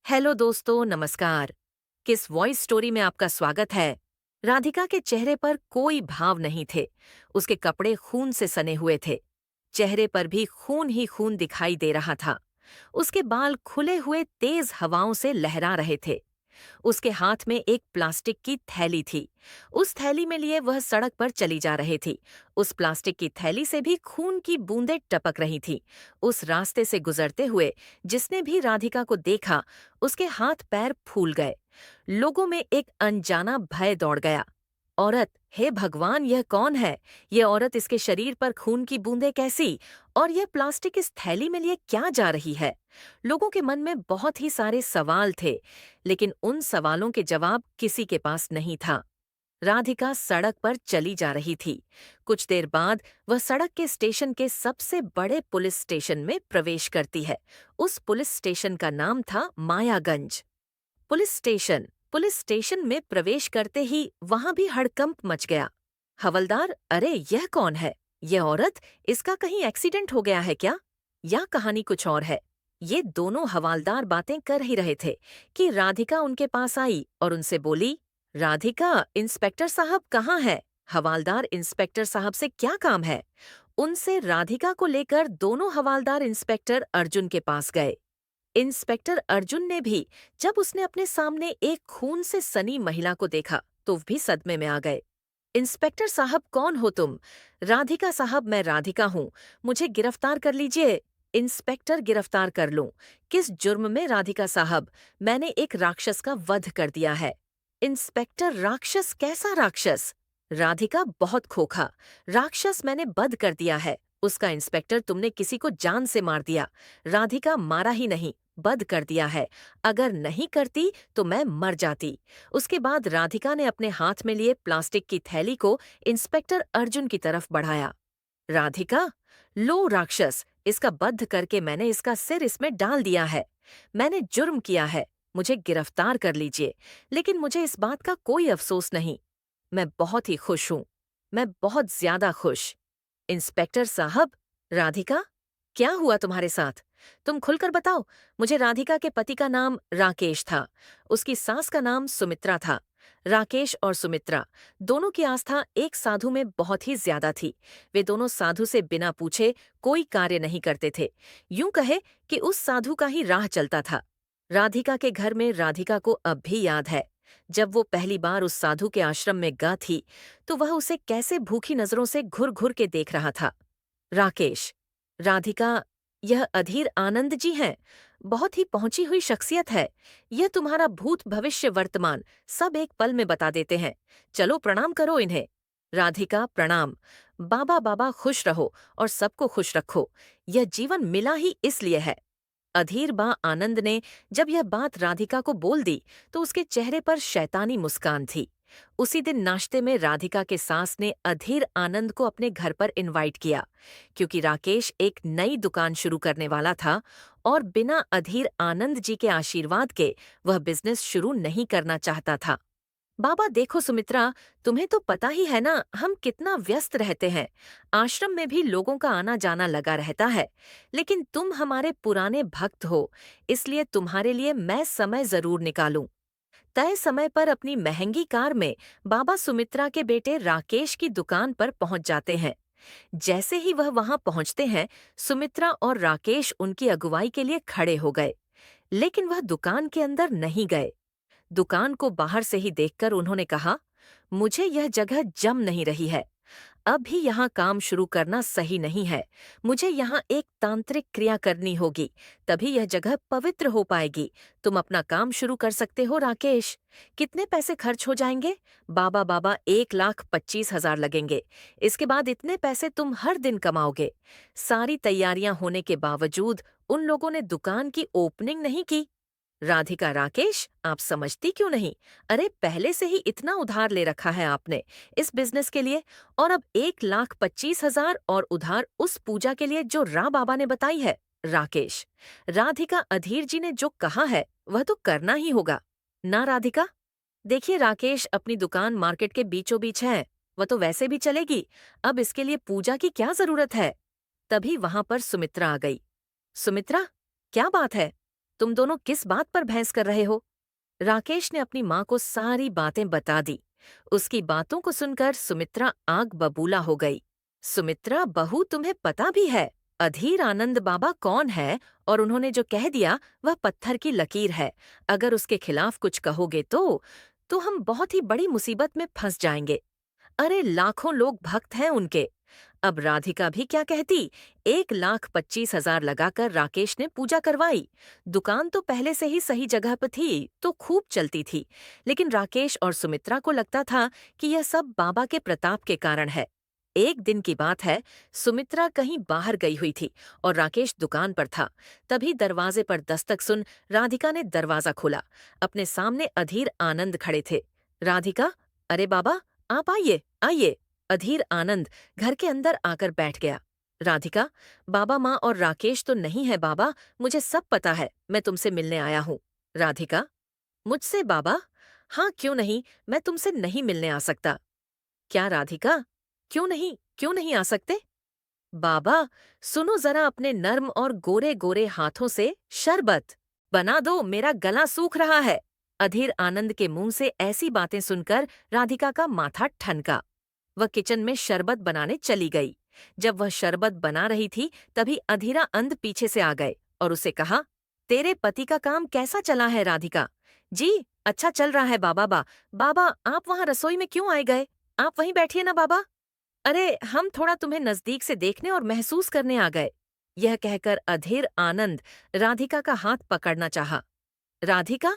Hello दोस्तों, नमस्कार। किस वॉइस स्टोरी में आपका स्वागत है। राधिका के चेहरे पर कोई भाव नहीं थे। उसके कपड़े खून से सने हुए थे। चेहरे पर भी खून ही खून दिखाई दे रहा था। उसके बाल खुले हुए तेज हवाओं से लहरा रहे थे। उसके हाथ में एक प्लास्टिक की थैली थी। उस थैली में लिए वह सड़क पर चली जा रही थी। उस प्लास्टिक की थैली से भी खून की बूंदें टपक रही थीं। उस रास्ते से गुजरते हुए जिसने भी राधिका को देखा, उसके हाथ पैर फूल गए। लोगों में एक अनजाना भय दौड़ गया। औरत, हे भगवान, यह कौन है? यह औरत, इसके शरीर पर खून की बूंदें कैसी? और यह प्लास्टिक इस थैली में लिए क्या जा रही है? लोगों के मन में बहुत ही सारे सवाल थे, लेकिन उन सवालों के जवाब किसी के पास नहीं था। राधिका सड़क पर चली जा रही थी। कुछ देर बाद वह सड़क के स्टेशन के सबसे बड़े पुलिस स्टेशन में प्रवेश करती है। उस पुलिस स्टेशन का नाम था मायागंज। पुलिस स्टेशन में प्रवेश करते ही वहां भी हड़कंप मच गया। हवलदार, अरे यह कौन है? यह औरत, इसका कहीं एक्सीडेंट हो गया है क्या? या कहानी कुछ और है? ये दोनों हवलदार बातें कर ही रहे थे कि राधिका उनके पास आई और उनसे बोली, राधिका, इंस्पेक्टर साहब कहाँ है? हवलदार, इंस्पेक्टर साहब से क्या काम है? उनसे राधिका को लेकर दोनों हवलदार इंस्पेक्टर अर्जुन के पास गए। इंस्पेक्टर अर्जुन ने भी जब उसने अपने सामने एक खून से सनी महिला को देखा तो वो भी सदमे में आ गए। इंस्पेक्टर साहब, कौन हो तुम? राधिका साहब, मैं राधिका हूँ। मुझे गिरफ्तार कर लीजिए। इंस्पेक्टर, गिरफ्तार कर लूं? किस जुर्म में राधिका साहब? मैंने एक राक्षस का वध कर दिया है। इंस्पेक्टर, राक्षस? कैसा राक्षस? राधिका, बहुत खोखा राक्षस मैंने वध कर दिया है। उसका इंस्पेक्टर, तुमने किसी को जान से मार दिया। राधिका, मारा ही नहीं, वध कर दिया है। अगर नहीं करती तो मैं मर जाती। उसके बाद राधिका ने अपने हाथ में लिए प्लास्टिक की थैली को इंस्पेक्टर अर्जुन की तरफ बढ़ाया। राधिका, लो राक्षस, इसका बद्ध करके मैंने इसका सिर इसमें डाल दिया है। मैंने जुर्म किया है। मुझे गिरफ्तार कर लीजिए, लेकिन मुझे इस बात का कोई अफसोस नहीं। मैं बहुत ही खुश हूँ। मैं बहुत ज्यादा खुश। इंस्पेक्टर साहब, राधिका, क्या हुआ तुम्हारे साथ? तुम खुलकर बताओ। मुझे राधिका के पति का नाम राकेश था। उसकी सास का नाम सुमित्रा था। राकेश और सुमित्रा दोनों की आस्था एक साधु में बहुत ही ज्यादा थी। वे दोनों साधु से बिना पूछे कोई कार्य नहीं करते थे। यूं कहे कि उस साधु का ही राह चलता था। राधिका के घर में राधिका को अब भी याद है, जब वो पहली बार उस साधु के आश्रम में गा थी तो वह उसे कैसे भूखी नजरों से घुर घुर के देख रहा था। राकेश, राधिका, यह अधीर आनंद जी हैं। बहुत ही पहुंची हुई शख्सियत है। यह तुम्हारा भूत भविष्य वर्तमान सब एक पल में बता देते हैं। चलो प्रणाम करो इन्हें। राधिका, प्रणाम। बाबा बाबा, खुश रहो और सबको खुश रखो। यह जीवन मिला ही इसलिए है। अधीर बा आनंद ने जब यह बात राधिका को बोल दी तो उसके चेहरे पर शैतानी मुस्कान थी। उसी दिन नाश्ते में राधिका के सास ने अधीर आनंद को अपने घर पर इनवाइट किया, क्योंकि राकेश एक नई दुकान शुरू करने वाला था और बिना अधीर आनंद जी के आशीर्वाद के वह बिजनेस शुरू नहीं करना चाहता था। बाबा, देखो सुमित्रा, तुम्हें तो पता ही है ना हम कितना व्यस्त रहते हैं। आश्रम में भी लोगों का आना जाना लगा रहता है, लेकिन तुम हमारे पुराने भक्त हो, इसलिए तुम्हारे लिए मैं समय जरूर निकालूं। तय समय पर अपनी महंगी कार में बाबा सुमित्रा के बेटे राकेश की दुकान पर पहुंच जाते हैं। जैसे ही वह वहां पहुंचते हैं, सुमित्रा और राकेश उनकी अगुवाई के लिए खड़े हो गए, लेकिन वह दुकान के अंदर नहीं गए। दुकान को बाहर से ही देखकर उन्होंने कहा, मुझे यह जगह जम नहीं रही है। अब भी यहाँ काम शुरू करना सही नहीं है। मुझे यहाँ एक तांत्रिक क्रिया करनी होगी, तभी यह जगह पवित्र हो पाएगी। तुम अपना काम शुरू कर सकते हो राकेश। कितने पैसे खर्च हो जाएंगे? बाबा बाबा, 1,25,000 लगेंगे। इसके बाद इतने पैसे तुम हर दिन कमाओगे। सारी तैयारियां होने के बावजूद उन लोगों ने दुकान की ओपनिंग नहीं की। राधिका, राकेश, आप समझती क्यों नहीं? अरे पहले से ही इतना उधार ले रखा है आपने इस बिजनेस के लिए, और अब 1,25,000 और उधार उस पूजा के लिए जो रा बाबा ने बताई है। राकेश, राधिका, अधीर जी ने जो कहा है वह तो करना ही होगा ना राधिका? देखिए राकेश, अपनी दुकान मार्केट के बीचों बीच है, वह तो वैसे भी चलेगी। अब इसके लिए पूजा की क्या जरूरत है? तभी वहां पर सुमित्रा आ गई। सुमित्रा, क्या बात है? तुम दोनों किस बात पर बहस कर रहे हो? राकेश ने अपनी माँ को सारी बातें बता दी। उसकी बातों को सुनकर सुमित्रा आग बबूला हो गई। सुमित्रा बहू, तुम्हें पता भी है अधीर आनंद बाबा कौन है? और उन्होंने जो कह दिया वह पत्थर की लकीर है। अगर उसके खिलाफ कुछ कहोगे तो हम बहुत ही बड़ी मुसीबत में फंस जाएंगे। अरे लाखों लोग भक्त हैं उनके। अब राधिका भी क्या कहती। 1,25,000 लगाकर राकेश ने पूजा करवाई। दुकान तो पहले से ही सही जगह पर थी तो खूब चलती थी, लेकिन राकेश और सुमित्रा को लगता था कि यह सब बाबा के प्रताप के कारण है। एक दिन की बात है, सुमित्रा कहीं बाहर गई हुई थी और राकेश दुकान पर था। तभी दरवाजे पर दस्तक सुन राधिका ने दरवाजा खोला। अपने सामने अधीर आनंद खड़े थे। राधिका, अरे बाबा, आप आइए आइए। अधीर आनंद घर के अंदर आकर बैठ गया। राधिका, बाबा माँ और राकेश तो नहीं है बाबा, मुझे सब पता है, मैं तुमसे मिलने आया हूँ। राधिका, मुझसे बाबा? हाँ, क्यों नहीं, मैं तुमसे नहीं मिलने आ सकता। क्या राधिका, क्यों नहीं आ सकते? बाबा, सुनो जरा अपने नर्म और गोरे गोरे हाथों से शरबत बना दो, मेरा गला सूख रहा है। अधीर आनंद के मुंह से ऐसी बातें सुनकर राधिका का माथा ठनका। वह किचन में शरबत बनाने चली गई। जब वह शरबत बना रही थी तभी अधीरा अंध पीछे से आ गए और उसे कहा, तेरे पति का काम कैसा चला है राधिका? जी, अच्छा चल रहा है बाबा। बाबा, आप वहाँ रसोई में क्यों आए गए? आप वहीं बैठिए ना बाबा। अरे, हम थोड़ा तुम्हें नजदीक से देखने और महसूस करने आ गए। यह कहकर अधीर आनंद राधिका का हाथ पकड़ना चाहा। राधिका,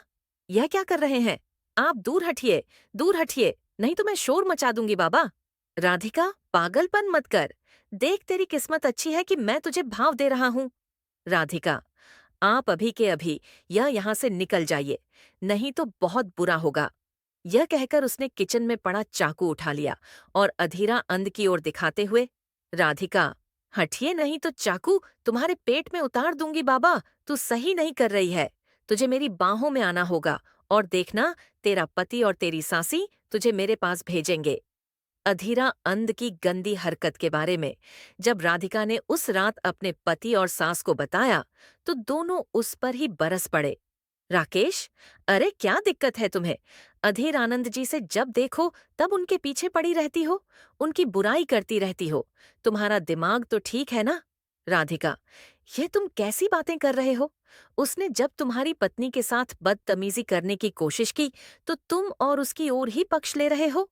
यह क्या कर रहे हैं? आप दूर हटिए, नहीं तो मैं शोर मचा दूंगी बाबा। राधिका, पागलपन मत कर। देख, तेरी किस्मत अच्छी है कि मैं तुझे भाव दे रहा हूँ। राधिका, आप अभी के अभी या यहाँ से निकल जाइए, नहीं तो बहुत बुरा होगा। यह कहकर उसने किचन में पड़ा चाकू उठा लिया और अधीरा अंध की ओर दिखाते हुए, राधिका, हटिए नहीं तो चाकू तुम्हारे पेट में उतार दूंगी बाबा। तू सही नहीं कर रही है। तुझे मेरी बाहों में आना होगा और देखना, तेरा पति और तेरी सासी तुझे मेरे पास भेजेंगे। अधीरा अंध की गंदी हरकत के बारे में जब राधिका ने उस रात अपने पति और सास को बताया तो दोनों उस पर ही बरस पड़े। राकेश, अरे क्या दिक्कत है तुम्हें? अधीर आनंद जी से जब देखो तब उनके पीछे पड़ी रहती हो, उनकी बुराई करती रहती हो। तुम्हारा दिमाग तो ठीक है ना? राधिका, ये तुम कैसी बातें कर रहे हो? उसने जब तुम्हारी पत्नी के साथ बदतमीजी करने की कोशिश की तो तुम और उसकी ओर ही पक्ष ले रहे हो।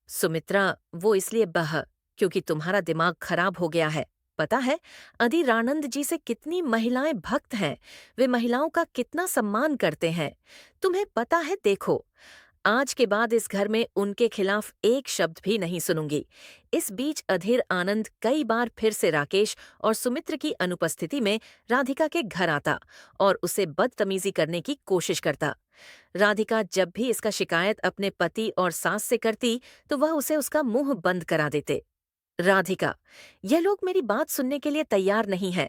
सुमित्रा, वो इसलिए क्योंकि तुम्हारा दिमाग खराब हो गया है। पता है, अधीरानंद जी से कितनी महिलाएं भक्त हैं, वे महिलाओं का कितना सम्मान करते हैं। तुम्हें पता है, देखो, आज के बाद इस घर में उनके खिलाफ एक शब्द भी नहीं सुनूंगी। इस बीच अधीर आनंद कई बार फिर से राकेश और सुमित्र की अनुपस्थिति में राधिका के घर आता और उसे बदतमीजी करने की कोशिश करता। राधिका जब भी इसका शिकायत अपने पति और सास से करती तो वह उसे उसका मुंह बंद करा देते। राधिका, यह लोग मेरी बात सुनने के लिए तैयार नहीं हैं।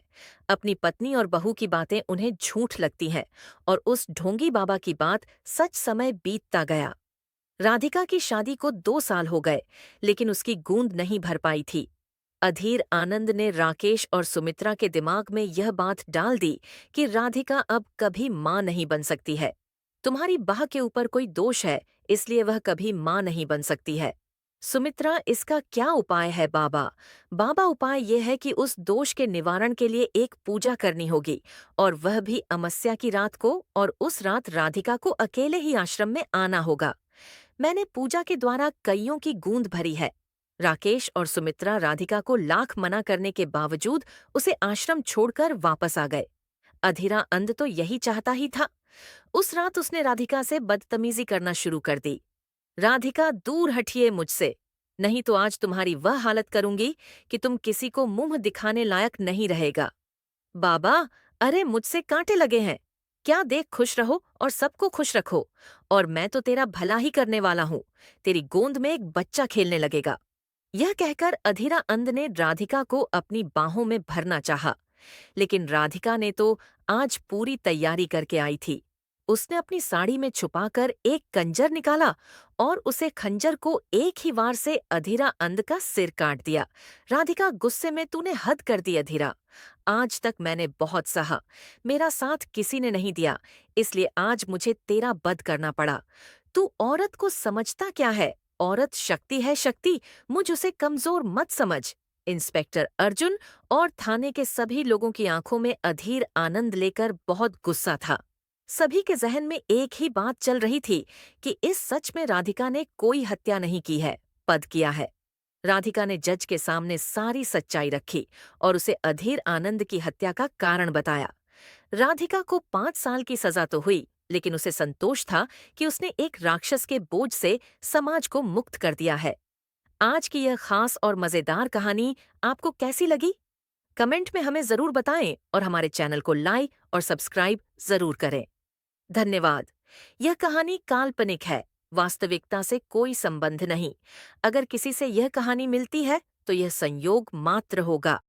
अपनी पत्नी और बहू की बातें उन्हें झूठ लगती हैं और उस ढोंगी बाबा की बात सच। समय बीतता गया। राधिका की शादी को 2 साल हो गए, लेकिन उसकी गूंद नहीं भर पाई थी। अधीर आनंद ने राकेश और सुमित्रा के दिमाग में यह बात डाल दी कि राधिका अब कभी मां नहीं बन सकती है। तुम्हारी बाह के ऊपर कोई दोष है, इसलिए वह कभी मां नहीं बन सकती है। सुमित्रा, इसका क्या उपाय है बाबा? बाबा, उपाय यह है कि उस दोष के निवारण के लिए एक पूजा करनी होगी और वह भी अमावस्या की रात को, और उस रात राधिका को अकेले ही आश्रम में आना होगा। मैंने पूजा के द्वारा कईयों की गूंद भरी है। राकेश और सुमित्रा राधिका को लाख मना करने के बावजूद उसे आश्रम छोड़कर वापस आ गए। अधीरा अंध तो यही चाहता ही था। उस रात उसने राधिका से बदतमीजी करना शुरू कर दी। राधिका, दूर हटिए मुझसे, नहीं तो आज तुम्हारी वह हालत करूंगी कि तुम किसी को मुंह दिखाने लायक नहीं रहेगा। बाबा, अरे मुझसे कांटे लगे हैं। क्या देख खुश रहो और सबको खुश रखो, और मैं तो तेरा भला ही करने वाला हूँ। तेरी गोंद में एक बच्चा खेलने लगेगा। यह कहकर अधीरा अंध ने राधिका को अपनी बाहों में भरना चाहा, लेकिन राधिका ने तो आज पूरी तैयारी करके आई थी। उसने अपनी साड़ी में छुपाकर एक खंजर निकाला और उसे खंजर को एक ही वार से अधीरा अंध का सिर काट दिया। राधिका गुस्से में, तूने हद कर दी अधीरा, आज तक मैंने बहुत सहा, मेरा साथ किसी ने नहीं दिया, इसलिए आज मुझे तेरा वध करना पड़ा। तू औरत को समझता क्या है? औरत शक्ति है शक्ति, मुझ उसे कमजोर मत समझ। इंस्पेक्टर अर्जुन और थाने के सभी लोगों की आंखों में अधीर आनंद लेकर बहुत गुस्सा था। सभी के जहन में एक ही बात चल रही थी कि इस सच में राधिका ने कोई हत्या नहीं की है, पद किया है। राधिका ने जज के सामने सारी सच्चाई रखी और उसे अधीर आनंद की हत्या का कारण बताया। राधिका को 5 साल की सजा तो हुई, लेकिन उसे संतोष था कि उसने एक राक्षस के बोझ से समाज को मुक्त कर दिया है। आज की यह खास और मजेदार कहानी आपको कैसी लगी? कमेंट में हमें जरूर बताएं और हमारे चैनल को लाइक और सब्सक्राइब जरूर करें। धन्यवाद। यह कहानी काल्पनिक है, वास्तविकता से कोई संबंध नहीं। अगर किसी से यह कहानी मिलती है तो यह संयोग मात्र होगा।